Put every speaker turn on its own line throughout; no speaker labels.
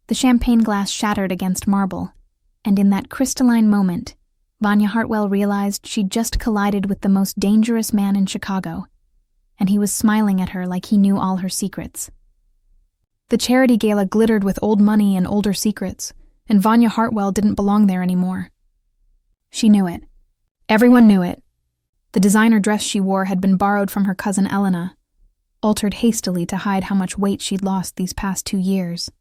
The champagne glass shattered against marble, and in that crystalline moment, Vanya Hartwell realized she'd just collided with the most dangerous man in Chicago, and he was smiling at her like he knew all her secrets. The charity gala glittered with old money and older secrets, and Vanya Hartwell didn't belong there anymore. She knew it. Everyone knew it. The designer dress she wore had been borrowed from her cousin Elena, altered hastily to hide how much weight she'd lost these past 2 years.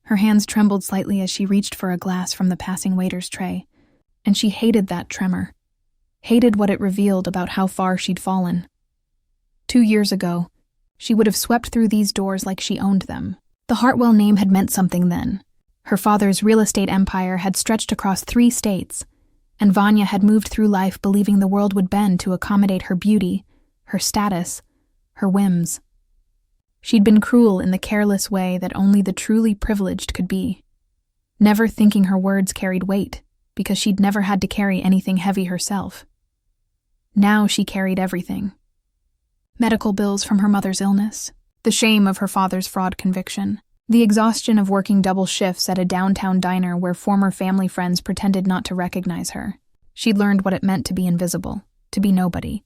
Her hands trembled slightly as she reached for a glass from the passing waiter's tray, and she hated that tremor, hated what it revealed about how far she'd fallen. 2 years ago, she would have swept through these doors like she owned them. The Hartwell name had meant something then. Her father's real estate empire had stretched across 3 states, and Vanya had moved through life believing the world would bend to accommodate her beauty, her status, her whims. She'd been cruel in the careless way that only the truly privileged could be, never thinking her words carried weight because she'd never had to carry anything heavy herself. Now she carried everything. Medical bills from her mother's illness, the shame of her father's fraud conviction, the exhaustion of working double shifts at a downtown diner where former family friends pretended not to recognize her. She'd learned what it meant to be invisible, to be nobody,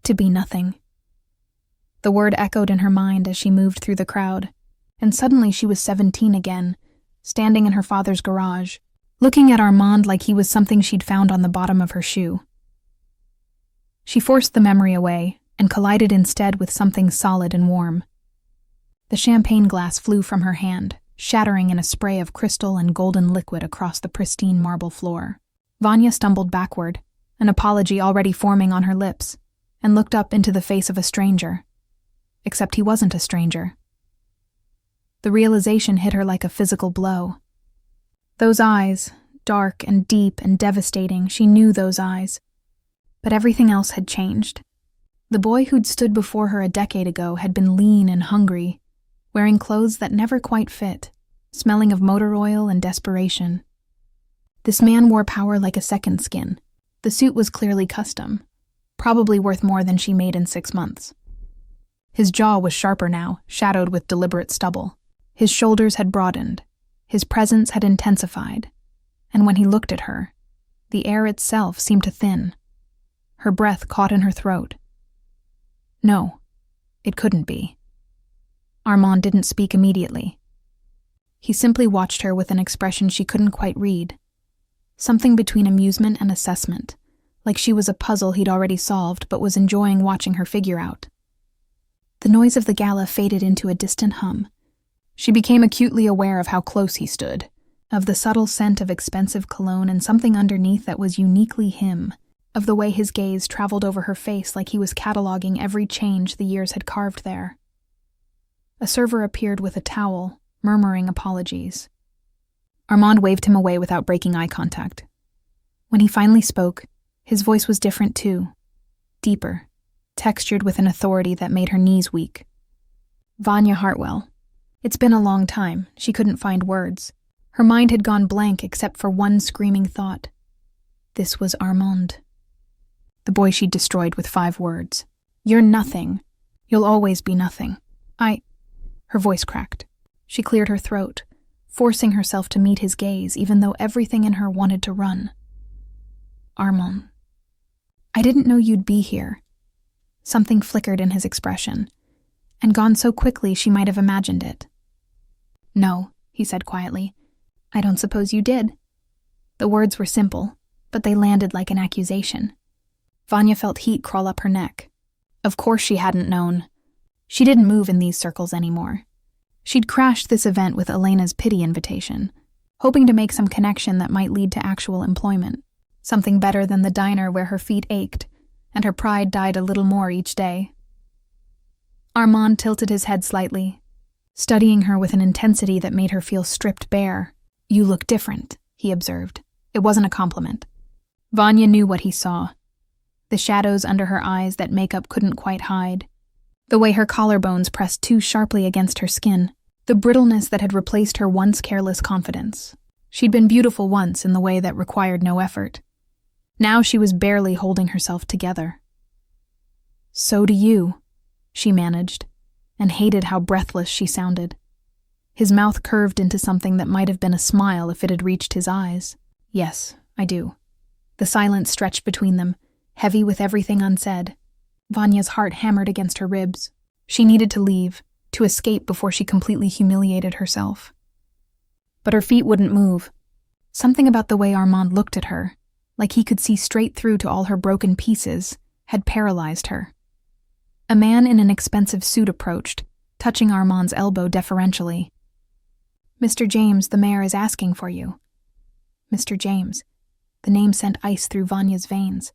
to be nothing. The word echoed in her mind as she moved through the crowd, and suddenly she was 17 again, standing in her father's garage, looking at Armand like he was something she'd found on the bottom of her shoe. She forced the memory away and collided instead with something solid and warm. The champagne glass flew from her hand, shattering in a spray of crystal and golden liquid across the pristine marble floor. Vanya stumbled backward, an apology already forming on her lips, and looked up into the face of a stranger. Except he wasn't a stranger. The realization hit her like a physical blow. Those eyes, dark and deep and devastating, she knew those eyes. But everything else had changed. The boy who'd stood before her a decade ago had been lean and hungry, wearing clothes that never quite fit, smelling of motor oil and desperation. This man wore power like a second skin. The suit was clearly custom, probably worth more than she made in 6 months. His jaw was sharper now, shadowed with deliberate stubble. His shoulders had broadened. His presence had intensified. And when he looked at her, the air itself seemed to thin. Her breath caught in her throat. No, it couldn't be. Armand didn't speak immediately. He simply watched her with an expression she couldn't quite read. Something between amusement and assessment, like she was a puzzle he'd already solved but was enjoying watching her figure out. The noise of the gala faded into a distant hum. She became acutely aware of how close he stood, of the subtle scent of expensive cologne and something underneath that was uniquely him, of the way his gaze traveled over her face like he was cataloging every change the years had carved there. A server appeared with a towel, murmuring apologies. Armand waved him away without breaking eye contact. When he finally spoke, his voice was different too, deeper, textured with an authority that made her knees weak. Vanya Hartwell. It's been a long time. She couldn't find words. Her mind had gone blank except for one screaming thought. This was Armand. The boy she'd destroyed with 5 words. You're nothing. You'll always be nothing. Her voice cracked. She cleared her throat, forcing herself to meet his gaze even though everything in her wanted to run. Armand. I didn't know you'd be here. Something flickered in his expression, and gone so quickly she might have imagined it. No, he said quietly. I don't suppose you did. The words were simple, but they landed like an accusation. Vanya felt heat crawl up her neck. Of course she hadn't known. She didn't move in these circles anymore. She'd crashed this event with Elena's pity invitation, hoping to make some connection that might lead to actual employment, something better than the diner where her feet ached, and her pride died a little more each day. Armand tilted his head slightly, studying her with an intensity that made her feel stripped bare. You look different, he observed. It wasn't a compliment. Vanya knew what he saw. The shadows under her eyes that makeup couldn't quite hide. The way her collarbones pressed too sharply against her skin. The brittleness that had replaced her once careless confidence. She'd been beautiful once in the way that required no effort. Now she was barely holding herself together. So do you, she managed, and hated how breathless she sounded. His mouth curved into something that might have been a smile if it had reached his eyes. Yes, I do. The silence stretched between them, heavy with everything unsaid. Vanya's heart hammered against her ribs. She needed to leave, to escape before she completely humiliated herself. But her feet wouldn't move. Something about the way Armand looked at her, like he could see straight through to all her broken pieces, had paralyzed her. A man in an expensive suit approached, touching Armand's elbow deferentially. "Mr. James, the mayor is asking for you." Mr. James. The name sent ice through Vanya's veins.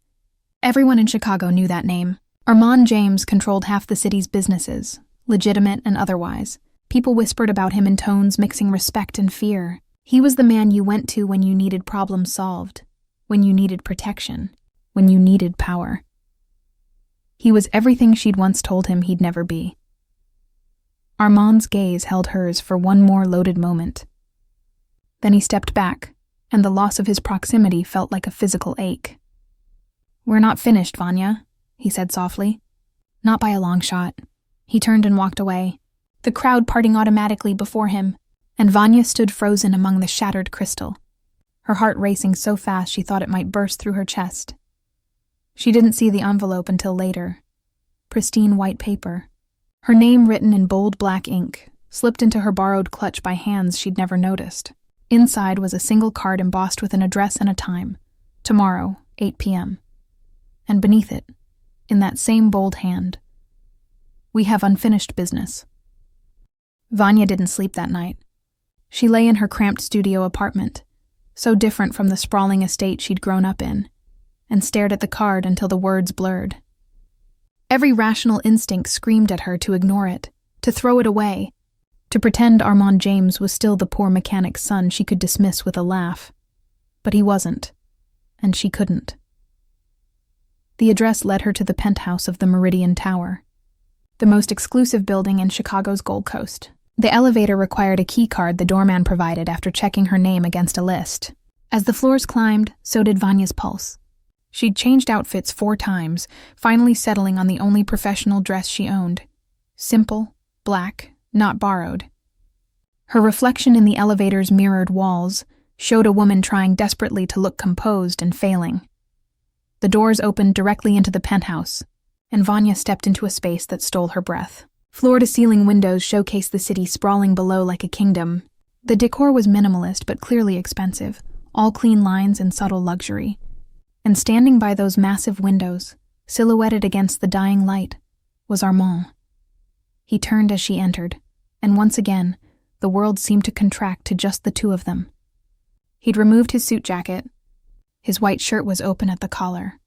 Everyone in Chicago knew that name. Armand James controlled half the city's businesses, legitimate and otherwise. People whispered about him in tones mixing respect and fear. He was the man you went to when you needed problems solved, when you needed protection, when you needed power. He was everything she'd once told him he'd never be. Armand's gaze held hers for one more loaded moment. Then he stepped back, and the loss of his proximity felt like a physical ache. "We're not finished, Vanya," he said softly. "Not by a long shot." He turned and walked away, the crowd parting automatically before him, and Vanya stood frozen among the shattered crystal, her heart racing so fast she thought it might burst through her chest. She didn't see the envelope until later. Pristine white paper. Her name written in bold black ink, slipped into her borrowed clutch by hands she'd never noticed. Inside was a single card embossed with an address and a time. Tomorrow, 8 p.m. And beneath it, in that same bold hand, "We have unfinished business." Vanya didn't sleep that night. She lay in her cramped studio apartment, so different from the sprawling estate she'd grown up in, and stared at the card until the words blurred. Every rational instinct screamed at her to ignore it, to throw it away, to pretend Armand James was still the poor mechanic's son she could dismiss with a laugh. But he wasn't, and she couldn't. The address led her to the penthouse of the Meridian Tower, the most exclusive building in Chicago's Gold Coast. The elevator required a key card the doorman provided after checking her name against a list. As the floors climbed, so did Vanya's pulse. She'd changed outfits 4 times, finally settling on the only professional dress she owned. Simple, black, not borrowed. Her reflection in the elevator's mirrored walls showed a woman trying desperately to look composed and failing. The doors opened directly into the penthouse, and Vanya stepped into a space that stole her breath. Floor-to-ceiling windows showcased the city sprawling below like a kingdom. The decor was minimalist but clearly expensive, all clean lines and subtle luxury. And standing by those massive windows, silhouetted against the dying light, was Armand. He turned as she entered, and once again, the world seemed to contract to just the two of them. He'd removed his suit jacket. His white shirt was open at the collar,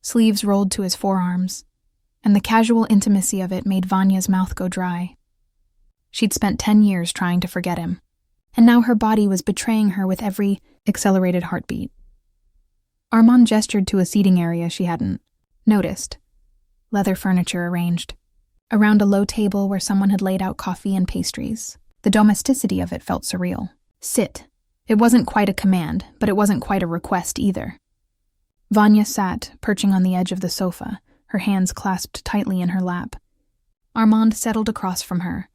sleeves rolled to his forearms, and the casual intimacy of it made Vanya's mouth go dry. She'd spent 10 years trying to forget him, and now her body was betraying her with every accelerated heartbeat. Armand gestured to a seating area she hadn't noticed. Leather furniture arranged around a low table where someone had laid out coffee and pastries. The domesticity of it felt surreal. "Sit." It wasn't quite a command, but it wasn't quite a request either. Vanya sat, perching on the edge of the sofa, her hands clasped tightly in her lap. Armand settled across from her,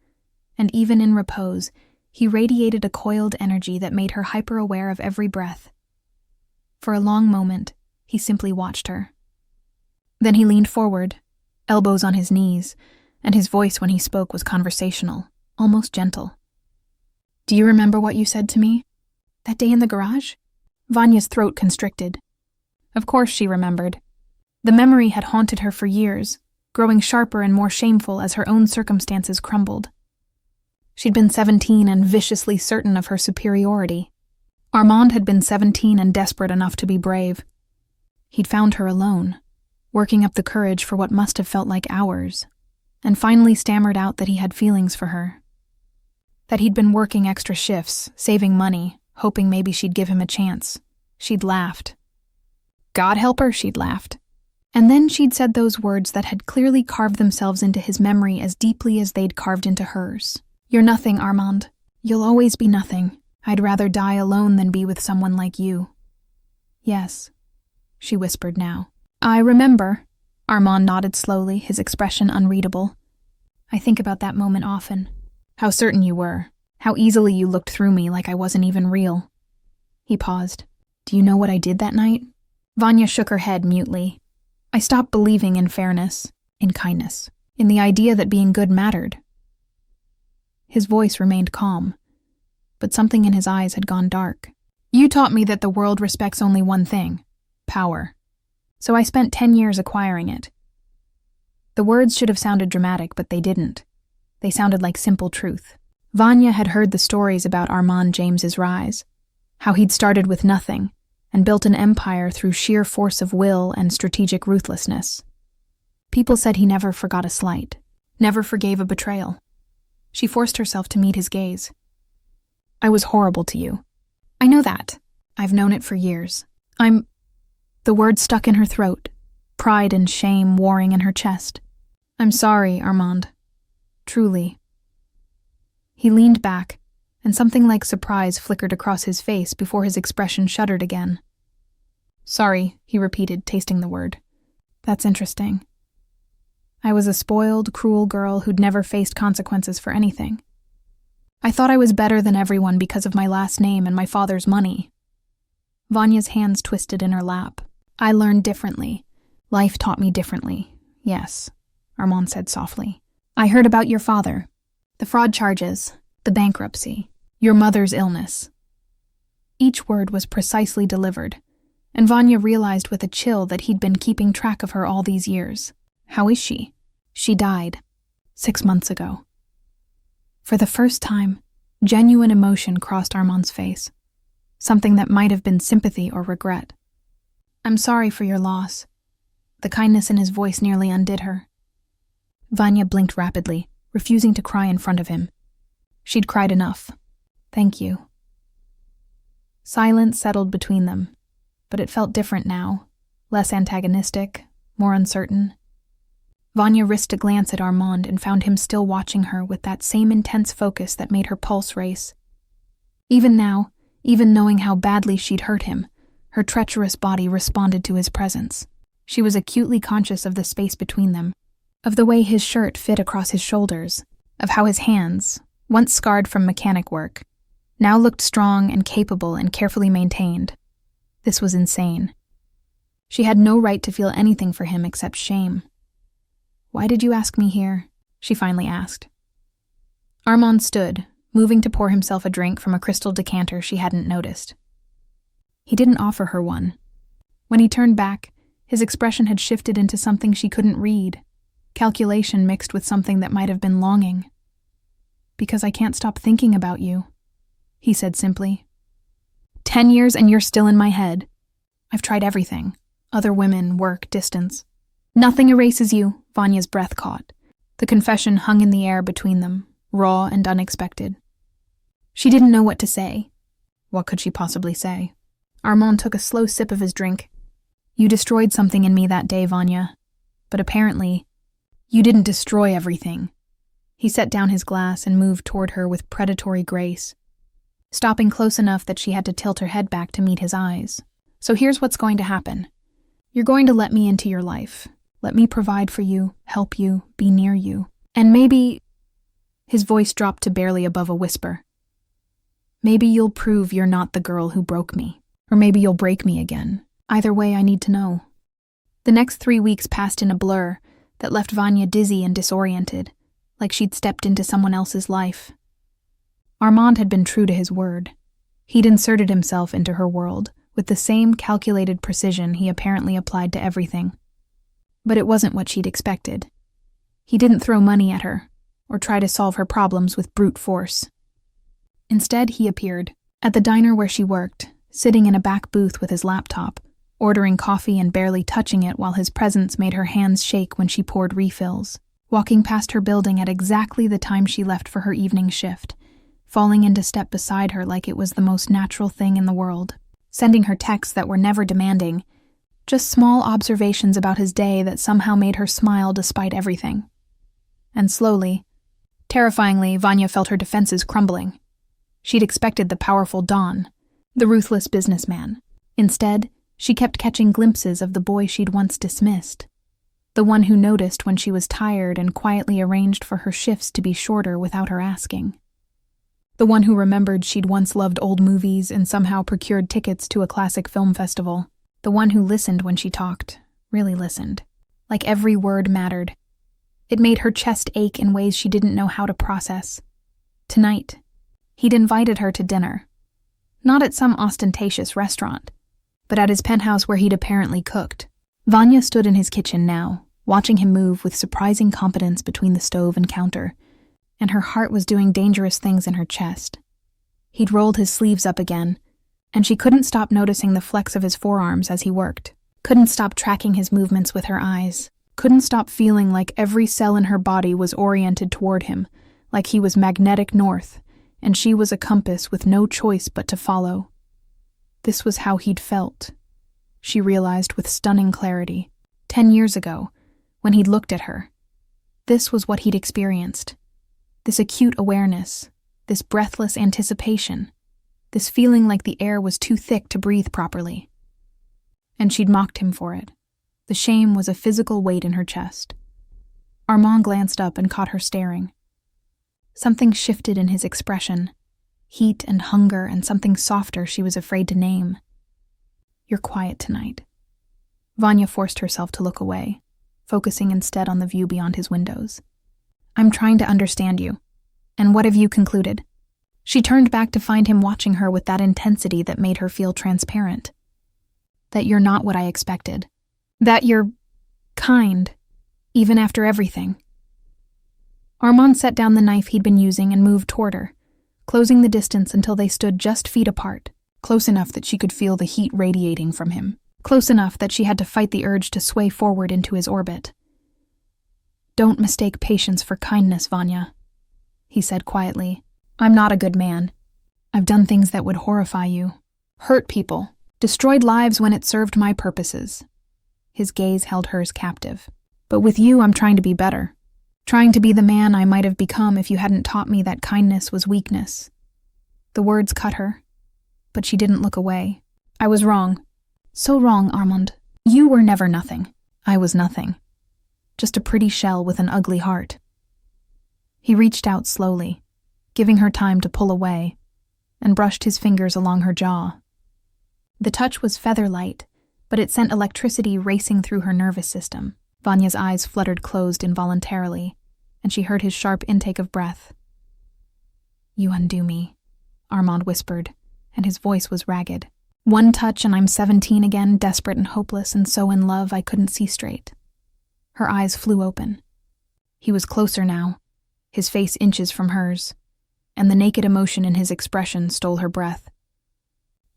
and even in repose, he radiated a coiled energy that made her hyper-aware of every breath. For a long moment, he simply watched her. Then he leaned forward, elbows on his knees, and his voice when he spoke was conversational, almost gentle. "Do you remember what you said to me? That day in the garage?" Vanya's throat constricted. Of course she remembered. The memory had haunted her for years, growing sharper and more shameful as her own circumstances crumbled. She'd been 17 and viciously certain of her superiority. Armand had been 17 and desperate enough to be brave. He'd found her alone, working up the courage for what must have felt like hours, and finally stammered out that he had feelings for her. That he'd been working extra shifts, saving money, hoping maybe she'd give him a chance. She'd laughed. God help her, she'd laughed. And then she'd said those words that had clearly carved themselves into his memory as deeply as they'd carved into hers. "You're nothing, Armand. You'll always be nothing. I'd rather die alone than be with someone like you." "Yes," she whispered now. "I remember." Armand nodded slowly, his expression unreadable. "I think about that moment often." "How certain you were." How easily you looked through me like I wasn't even real." He paused. "Do you know what I did that night?" Vanya shook her head mutely. "I stopped believing in fairness, in kindness, in the idea that being good mattered." His voice remained calm, but something in his eyes had gone dark. "You taught me that the world respects only one thing, power. So I spent 10 years acquiring it." The words should have sounded dramatic, but they didn't. They sounded like simple truth. Vanya had heard the stories about Armand James's rise, how he'd started with nothing and built an empire through sheer force of will and strategic ruthlessness. People said he never forgot a slight, never forgave a betrayal. She forced herself to meet his gaze. "I was horrible to you. I know that. I've known it for years. The word stuck in her throat, pride and shame warring in her chest. "I'm sorry, Armand. Truly." He leaned back, and something like surprise flickered across his face before his expression shuddered again. "Sorry," he repeated, tasting the word. "That's interesting. I was a spoiled, cruel girl who'd never faced consequences for anything. I thought I was better than everyone because of my last name and my father's money." Vanya's hands twisted in her lap. "I learned differently. Life taught me differently. Yes," Armand said softly. "I heard about your father, the fraud charges, the bankruptcy, your mother's illness." Each word was precisely delivered, and Vanya realized with a chill that he'd been keeping track of her all these years. "How is she?" "She died 6 months ago." For the first time, genuine emotion crossed Armand's face, something that might have been sympathy or regret. "I'm sorry for your loss." The kindness in his voice nearly undid her. Vanya blinked rapidly, refusing to cry in front of him. She'd cried enough. "Thank you." Silence settled between them, but it felt different now, less antagonistic, more uncertain. Vanya risked a glance at Armand and found him still watching her with that same intense focus that made her pulse race. Even now, even knowing how badly she'd hurt him, her treacherous body responded to his presence. She was acutely conscious of the space between them, of the way his shirt fit across his shoulders, of how his hands, once scarred from mechanic work, now looked strong and capable and carefully maintained. This was insane. She had no right to feel anything for him except shame. "Why did you ask me here?" she finally asked. Armand stood, moving to pour himself a drink from a crystal decanter she hadn't noticed. He didn't offer her one. When he turned back, his expression had shifted into something she couldn't read, calculation mixed with something that might have been longing. "Because I can't stop thinking about you," he said simply. 10 years and you're still in my head. I've tried everything. Other women, work, distance. Nothing erases you, Vanya's breath caught. The confession hung in the air between them, raw and unexpected. She didn't know what to say. What could she possibly say? Armand took a slow sip of his drink. "You destroyed something in me that day, Vanya. But apparently, you didn't destroy everything." He set down his glass and moved toward her with predatory grace, stopping close enough that she had to tilt her head back to meet his eyes. "So here's what's going to happen. You're going to let me into your life. Let me provide for you, help you, be near you. And maybe..." His voice dropped to barely above a whisper. "Maybe you'll prove you're not the girl who broke me. Or maybe you'll break me again. Either way, I need to know." The next 3 weeks passed in a blur that left Vanya dizzy and disoriented, like she'd stepped into someone else's life. Armand had been true to his word. He'd inserted himself into her world with the same calculated precision he apparently applied to everything. But it wasn't what she'd expected. He didn't throw money at her or try to solve her problems with brute force. Instead, he appeared at the diner where she worked, sitting in a back booth with his laptop, ordering coffee and barely touching it while his presence made her hands shake when she poured refills, walking past her building at exactly the time she left for her evening shift, falling into step beside her like it was the most natural thing in the world, sending her texts that were never demanding, just small observations about his day that somehow made her smile despite everything. And slowly, terrifyingly, Vanya felt her defenses crumbling. She'd expected the powerful Don, the ruthless businessman. Instead, she kept catching glimpses of the boy she'd once dismissed, the one who noticed when she was tired and quietly arranged for her shifts to be shorter without her asking. The one who remembered she'd once loved old movies and somehow procured tickets to a classic film festival. The one who listened when she talked, really listened. Like every word mattered. It made her chest ache in ways she didn't know how to process. Tonight, he'd invited her to dinner. Not at some ostentatious restaurant, but at his penthouse where he'd apparently cooked. Vanya stood in his kitchen now, watching him move with surprising competence between the stove and counter, and her heart was doing dangerous things in her chest. He'd rolled his sleeves up again, and she couldn't stop noticing the flex of his forearms as he worked. Couldn't stop tracking his movements with her eyes. Couldn't stop feeling like every cell in her body was oriented toward him, like he was magnetic north, and she was a compass with no choice but to follow. This was how he'd felt, she realized with stunning clarity. 10 years ago, when he'd looked at her. This was what he'd experienced. This acute awareness, this breathless anticipation, this feeling like the air was too thick to breathe properly. And she'd mocked him for it. The shame was a physical weight in her chest. Armand glanced up and caught her staring. Something shifted in his expression, heat and hunger and something softer she was afraid to name. "You're quiet tonight." Vanya forced herself to look away, focusing instead on the view beyond his windows. "I'm trying to understand you. And what have you concluded?" She turned back to find him watching her with that intensity that made her feel transparent. "That you're not what I expected. That you're kind, even after everything." Armand set down the knife he'd been using and moved toward her, closing the distance until they stood just feet apart, close enough that she could feel the heat radiating from him, close enough that she had to fight the urge to sway forward into his orbit. "Don't mistake patience for kindness, Vanya," he said quietly. "I'm not a good man. I've done things that would horrify you, hurt people, destroyed lives when it served my purposes." His gaze held hers captive. "But with you, I'm trying to be better. Trying to be the man I might have become if you hadn't taught me that kindness was weakness." The words cut her, but she didn't look away. "I was wrong. So wrong, Armand. You were never nothing. I was nothing. Just a pretty shell with an ugly heart." He reached out slowly, giving her time to pull away, and brushed his fingers along her jaw. The touch was feather-light, but it sent electricity racing through her nervous system. Vanya's eyes fluttered closed involuntarily, and she heard his sharp intake of breath. "You undo me," Armand whispered, and his voice was ragged. "One touch and I'm 17 again, desperate and hopeless, and so in love I couldn't see straight." Her eyes flew open. He was closer now, his face inches from hers, and the naked emotion in his expression stole her breath.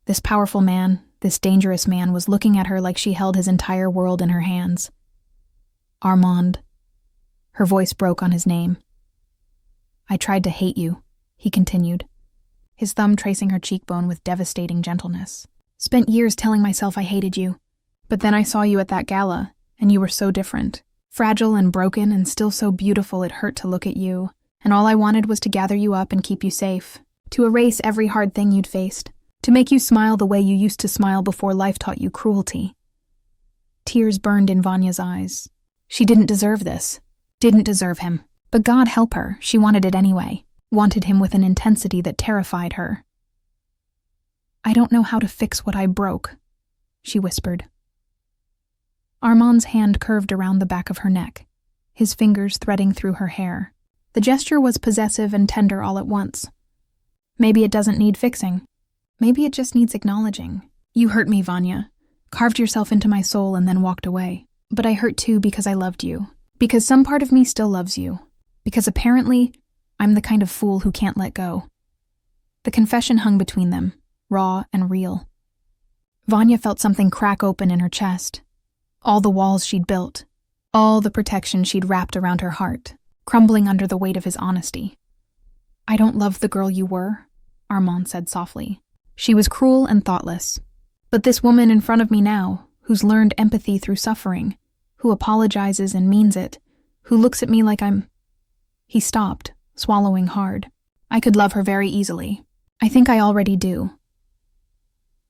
This powerful man, this dangerous man, was looking at her like she held his entire world in her hands. "Armand." Her voice broke on his name. "I tried to hate you," he continued, his thumb tracing her cheekbone with devastating gentleness. "Spent years telling myself I hated you, but then I saw you at that gala, and you were so different. Fragile and broken and still so beautiful it hurt to look at you, and all I wanted was to gather you up and keep you safe, to erase every hard thing you'd faced, to make you smile the way you used to smile before life taught you cruelty." Tears burned in Vanya's eyes. She didn't deserve this, didn't deserve him. But God help her, she wanted it anyway, wanted him with an intensity that terrified her. "I don't know how to fix what I broke," she whispered. Armand's hand curved around the back of her neck, his fingers threading through her hair. The gesture was possessive and tender all at once. "Maybe it doesn't need fixing. Maybe it just needs acknowledging. You hurt me, Vanya. Carved yourself into my soul and then walked away. But I hurt too because I loved you. Because some part of me still loves you. Because apparently, I'm the kind of fool who can't let go." The confession hung between them, raw and real. Vanya felt something crack open in her chest. All the walls she'd built, all the protection she'd wrapped around her heart, crumbling under the weight of his honesty. "I don't love the girl you were," Armand said softly. "She was cruel and thoughtless. But this woman in front of me now, who's learned empathy through suffering, who apologizes and means it, who looks at me like I'm—" He stopped, swallowing hard. "I could love her very easily. I think I already do."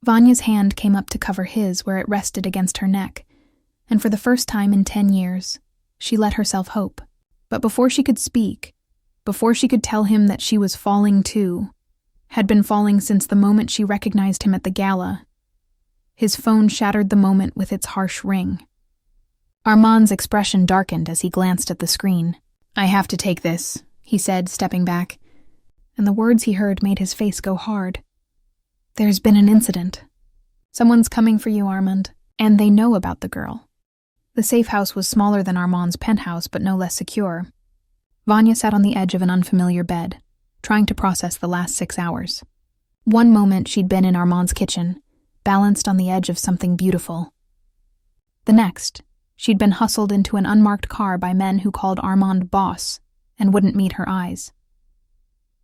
Vanya's hand came up to cover his where it rested against her neck, and for the first time in 10 years, she let herself hope. But before she could speak, before she could tell him that she was falling too, had been falling since the moment she recognized him at the gala. His phone shattered the moment with its harsh ring. Armand's expression darkened as he glanced at the screen. "I have to take this," he said, stepping back, and the words he heard made his face go hard. "There's been an incident. Someone's coming for you, Armand, and they know about the girl." The safe house was smaller than Armand's penthouse, but no less secure. Vanya sat on the edge of an unfamiliar bed, trying to process the last 6 hours. One moment she'd been in Armand's kitchen, balanced on the edge of something beautiful. The next, she'd been hustled into an unmarked car by men who called Armand boss and wouldn't meet her eyes.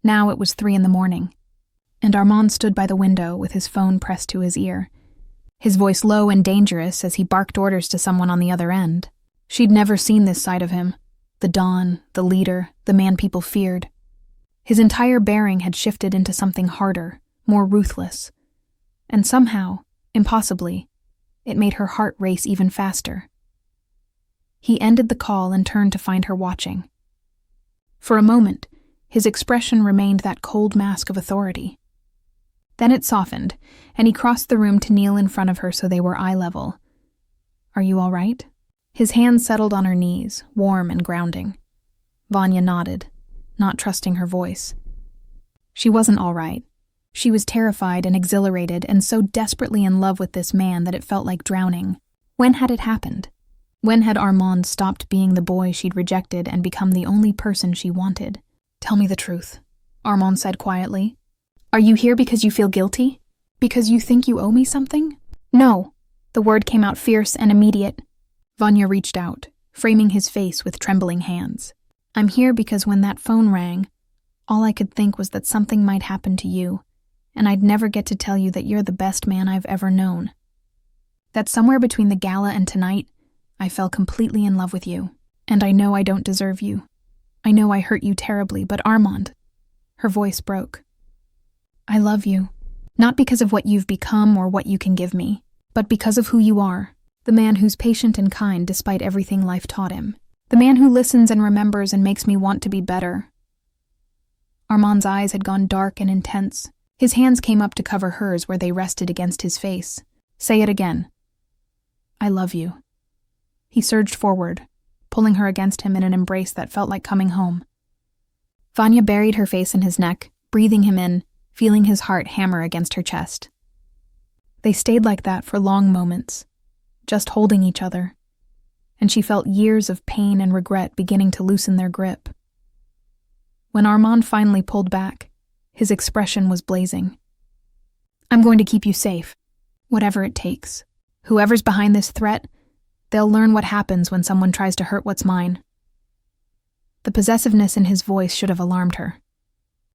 Now it was 3 a.m, and Armand stood by the window with his phone pressed to his ear, his voice low and dangerous as he barked orders to someone on the other end. She'd never seen this side of him, the Don, the leader, the man people feared. His entire bearing had shifted into something harder, more ruthless. And somehow, impossibly, it made her heart race even faster. He ended the call and turned to find her watching. For a moment, his expression remained that cold mask of authority. Then it softened, and he crossed the room to kneel in front of her so they were eye level. "Are you all right?" His hands settled on her knees, warm and grounding. Vanya nodded, not trusting her voice. She wasn't all right. She was terrified and exhilarated and so desperately in love with this man that it felt like drowning. When had it happened? When had Armand stopped being the boy she'd rejected and become the only person she wanted? "Tell me the truth," Armand said quietly. "Are you here because you feel guilty? Because you think you owe me something?" "No." The word came out fierce and immediate. Vanya reached out, framing his face with trembling hands. "I'm here because when that phone rang, all I could think was that something might happen to you, and I'd never get to tell you that you're the best man I've ever known. That somewhere between the gala and tonight, I fell completely in love with you, and I know I don't deserve you. I know I hurt you terribly, but Armand," her voice broke, "I love you, not because of what you've become or what you can give me, but because of who you are, the man who's patient and kind despite everything life taught him, the man who listens and remembers and makes me want to be better." Armand's eyes had gone dark and intense. His hands came up to cover hers where they rested against his face. "Say it again." "I love you." He surged forward, pulling her against him in an embrace that felt like coming home. Vanya buried her face in his neck, breathing him in, feeling his heart hammer against her chest. They stayed like that for long moments, just holding each other, and she felt years of pain and regret beginning to loosen their grip. When Armand finally pulled back, his expression was blazing. "I'm going to keep you safe, whatever it takes. Whoever's behind this threat, they'll learn what happens when someone tries to hurt what's mine." The possessiveness in his voice should have alarmed her.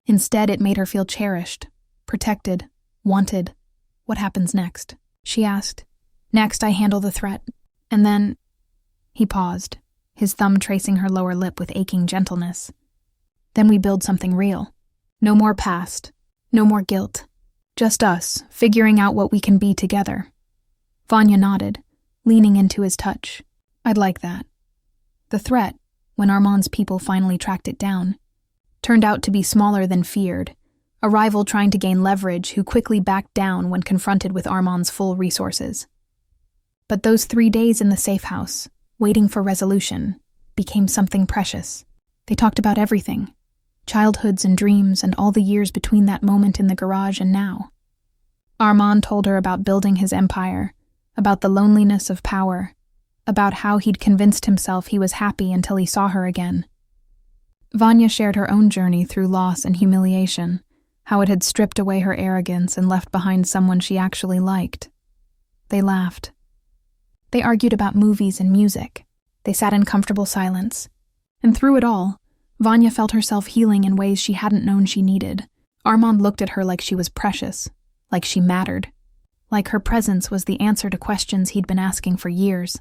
Instead, it made her feel cherished, protected, wanted. "What happens next?" she asked. "Next, I handle the threat. And then—" He paused, his thumb tracing her lower lip with aching gentleness. "Then we build something real. No more past, no more guilt. Just us, figuring out what we can be together." Vanya nodded, leaning into his touch. "I'd like that." The threat, when Armand's people finally tracked it down, turned out to be smaller than feared, a rival trying to gain leverage who quickly backed down when confronted with Armand's full resources. But those 3 days in the safe house, waiting for resolution, became something precious. They talked about everything, childhoods and dreams and all the years between that moment in the garage and now. Armand told her about building his empire, about the loneliness of power, about how he'd convinced himself he was happy until he saw her again. Vanya shared her own journey through loss and humiliation, how it had stripped away her arrogance and left behind someone she actually liked. They laughed. They argued about movies and music. They sat in comfortable silence. And through it all, Vanya felt herself healing in ways she hadn't known she needed. Armand looked at her like she was precious, like she mattered, like her presence was the answer to questions he'd been asking for years.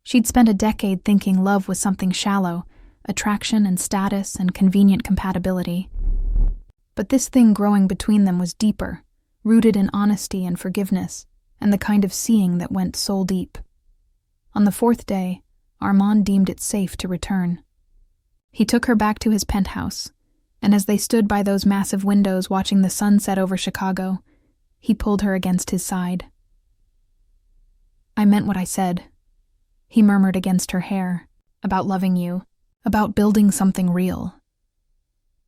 She'd spent a decade thinking love was something shallow, attraction and status and convenient compatibility. But this thing growing between them was deeper, rooted in honesty and forgiveness, and the kind of seeing that went soul deep. On the 4th day, Armand deemed it safe to return. He took her back to his penthouse, And as they stood by those massive windows watching the sun set over Chicago, he pulled her against his side. "I meant what I said," he murmured against her hair, "about loving you, about building something real."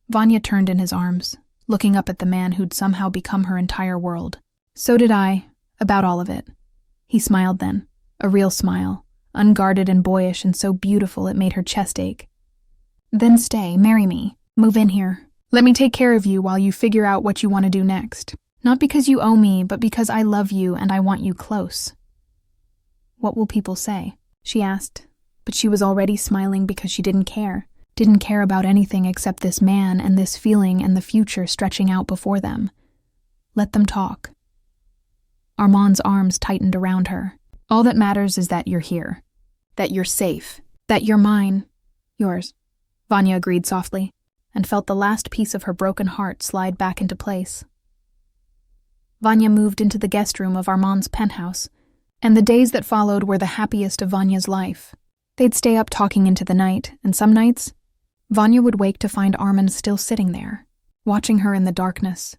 Vanya turned in his arms, looking up at the man who'd somehow become her entire world. "So did I, about all of it." He smiled then, a real smile, unguarded and boyish and so beautiful it made her chest ache. "Then stay, marry me, move in here. Let me take care of you while you figure out what you want to do next. Not because you owe me, but because I love you and I want you close." "What will people say?" she asked, but she was already smiling because she didn't care about anything except this man and this feeling and the future stretching out before them. Let them talk. Armand's arms tightened around her. "All that matters is that you're here, that you're safe, that you're mine, yours," Vanya agreed softly, and felt the last piece of her broken heart slide back into place. Vanya moved into the guest room of Armand's penthouse, and the days that followed were the happiest of Vanya's life. They'd stay up talking into the night, and some nights, Vanya would wake to find Armand still sitting there, watching her in the darkness,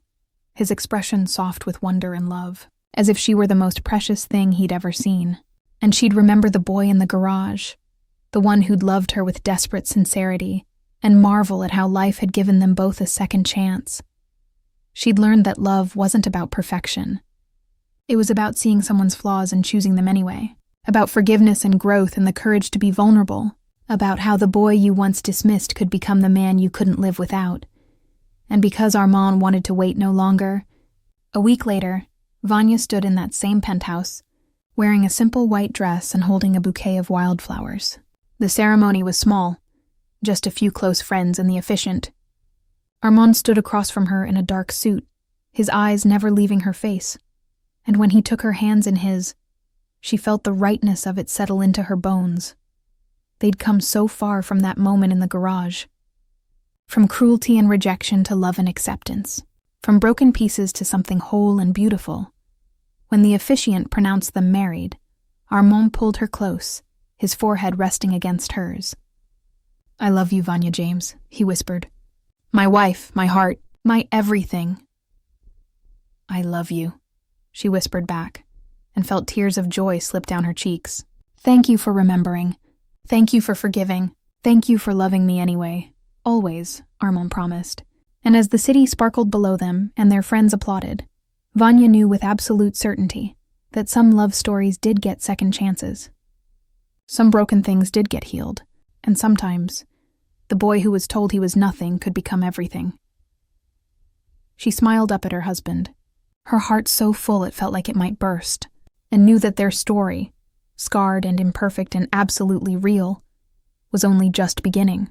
his expression soft with wonder and love, as if she were the most precious thing he'd ever seen. And she'd remember the boy in the garage, the one who'd loved her with desperate sincerity, and marvel at how life had given them both a second chance. She'd learned that love wasn't about perfection. It was about seeing someone's flaws and choosing them anyway, about forgiveness and growth and the courage to be vulnerable, about how the boy you once dismissed could become the man you couldn't live without. And because Armand wanted to wait no longer, a week later, Vanya stood in that same penthouse, wearing a simple white dress and holding a bouquet of wildflowers. The ceremony was small, just a few close friends and the officiant. Armand stood across from her in a dark suit, his eyes never leaving her face, and when he took her hands in his, she felt the rightness of it settle into her bones. They'd come so far from that moment in the garage. From cruelty and rejection to love and acceptance. From broken pieces to something whole and beautiful. When the officiant pronounced them married, Armand pulled her close, his forehead resting against hers. "I love you, Vanya James," he whispered. "My wife, my heart, my everything." "I love you," she whispered back, and felt tears of joy slip down her cheeks. "Thank you for remembering. Thank you for forgiving. Thank you for loving me anyway. Always," Armand promised. And as the city sparkled below them and their friends applauded, Vanya knew with absolute certainty that some love stories did get second chances. Some broken things did get healed, and sometimes the boy who was told he was nothing could become everything. She smiled up at her husband, her heart so full it felt like it might burst, and knew that their story, scarred and imperfect and absolutely real, was only just beginning.